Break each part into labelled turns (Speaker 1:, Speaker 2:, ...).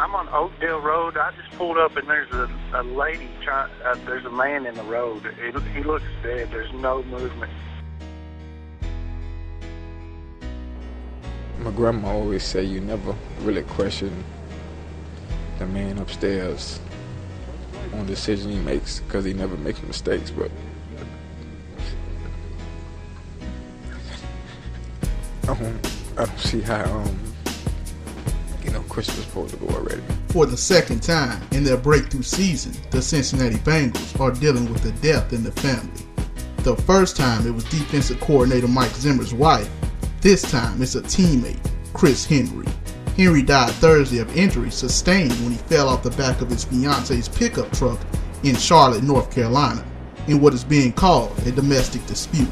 Speaker 1: I'm on Oakdale Road. I just pulled up and there's a lady there's a man in the road. He looks dead. There's no movement.
Speaker 2: My grandma always say you never really question the man upstairs on the decision he makes because he never makes mistakes, but I don't see how Chris was supposed to go already.
Speaker 3: For the second time in their breakthrough season, the Cincinnati Bengals are dealing with a death in the family. The first time it was defensive coordinator Mike Zimmer's wife. This time it's a teammate, Chris Henry. Henry died Thursday of injuries sustained when he fell off the back of his fiance's pickup truck in Charlotte, North Carolina, in what is being called a domestic dispute.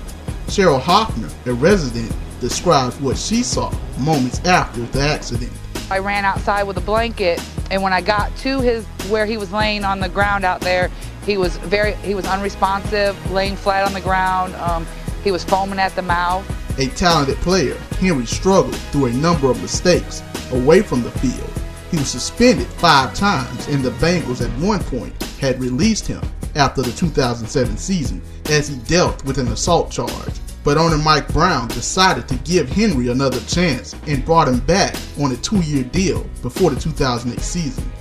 Speaker 3: Cheryl Hoffner, a resident, describes what she saw moments after the accident.
Speaker 4: I ran outside with a blanket, and when I got to where he was laying on the ground out there, he was unresponsive, laying flat on the ground. He was foaming at the mouth.
Speaker 3: A talented player, Henry struggled through a number of mistakes away from the field. He was suspended 5 times, and the Bengals at one point had released him after the 2007 season as he dealt with an assault charge. But owner Mike Brown decided to give Henry another chance and brought him back on a 2-year deal before the 2008 season.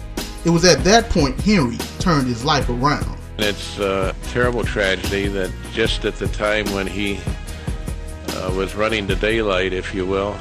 Speaker 3: It was at that point Henry turned his life around.
Speaker 5: It's a terrible tragedy that just at the time when he was running to daylight, if you will,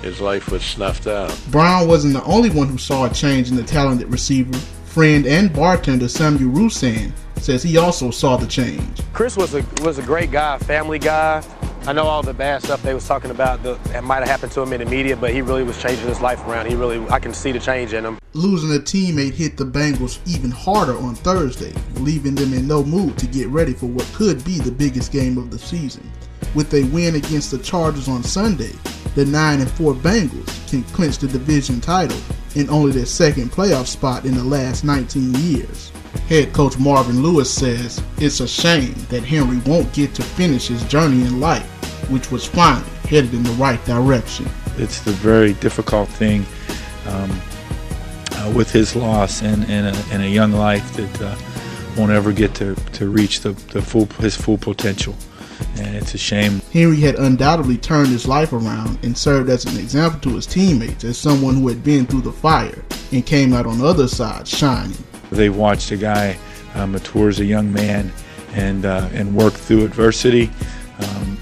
Speaker 5: his life was snuffed out.
Speaker 3: Brown wasn't the only one who saw a change in the talented receiver. Friend and bartender Samuel Roussan says he also saw the change.
Speaker 6: Chris was a great guy, family guy. I know all the bad stuff they was talking about that might have happened to him in the media, but he really was changing his life around. I can see the change in him.
Speaker 3: Losing a teammate hit the Bengals even harder on Thursday, leaving them in no mood to get ready for what could be the biggest game of the season. With a win against the Chargers on Sunday, the 9-4 Bengals can clinch the division title in only their second playoff spot in the last 19 years. Head coach Marvin Lewis says it's a shame that Henry won't get to finish his journey in life, which was finally headed in the right direction.
Speaker 7: It's the very difficult thing with his loss and a young life that won't ever get to reach his full potential. And it's a shame.
Speaker 3: Henry had undoubtedly turned his life around and served as an example to his teammates as someone who had been through the fire and came out on the other side shining.
Speaker 7: They watched a guy mature as a young man and work through adversity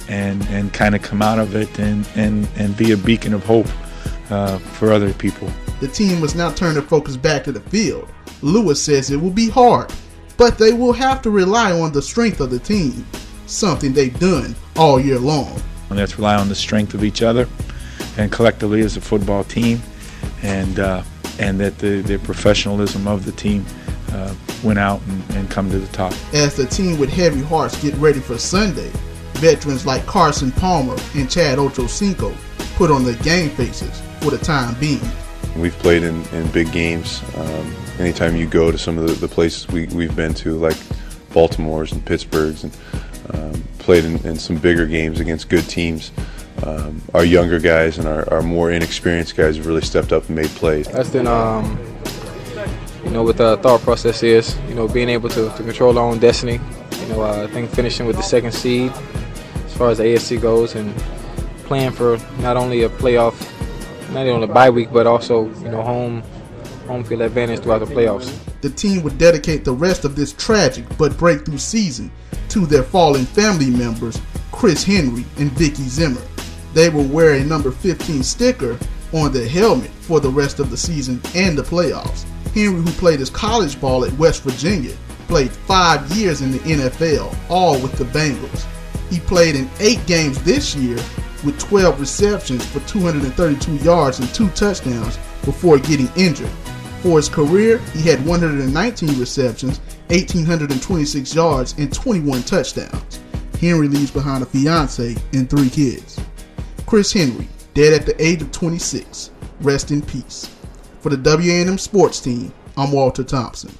Speaker 7: and kind of come out of it and be a beacon of hope for other people.
Speaker 3: The team must now turn their focus back to the field. Lewis says it will be hard, but they will have to rely on the strength of the team, something they've done all year long.
Speaker 7: And let's rely on the strength of each other and collectively as a football team, and that the professionalism of the team went out and come to the top.
Speaker 3: As the team with heavy hearts get ready for Sunday, veterans like Carson Palmer and Chad Ochocinco put on their game faces for the time being.
Speaker 8: We've played in big games. Anytime you go to some of the places we've been to, like Baltimore's and Pittsburgh's, and played in some bigger games against good teams. Our younger guys and our more inexperienced guys have really stepped up and made plays.
Speaker 9: That's been, what the thought process is, being able to control our own destiny. I think finishing with the second seed as far as the AFC goes, and playing for not only a playoff, not only a bye week, but also, home field advantage throughout the playoffs.
Speaker 3: The team would dedicate the rest of this tragic but breakthrough season to their fallen family members, Chris Henry and Vicky Zimmer. They will wear a number 15 sticker on their helmet for the rest of the season and the playoffs. Henry, who played his college ball at West Virginia, played 5 years in the NFL, all with the Bengals. He played in 8 games this year with 12 receptions for 232 yards and 2 touchdowns before getting injured. For his career, he had 119 receptions, 1,826 yards, and 21 touchdowns. Henry leaves behind a fiance and 3 kids. Chris Henry, dead at the age of 26. Rest in peace. For the WA&M Sports Team, I'm Walter Thompson.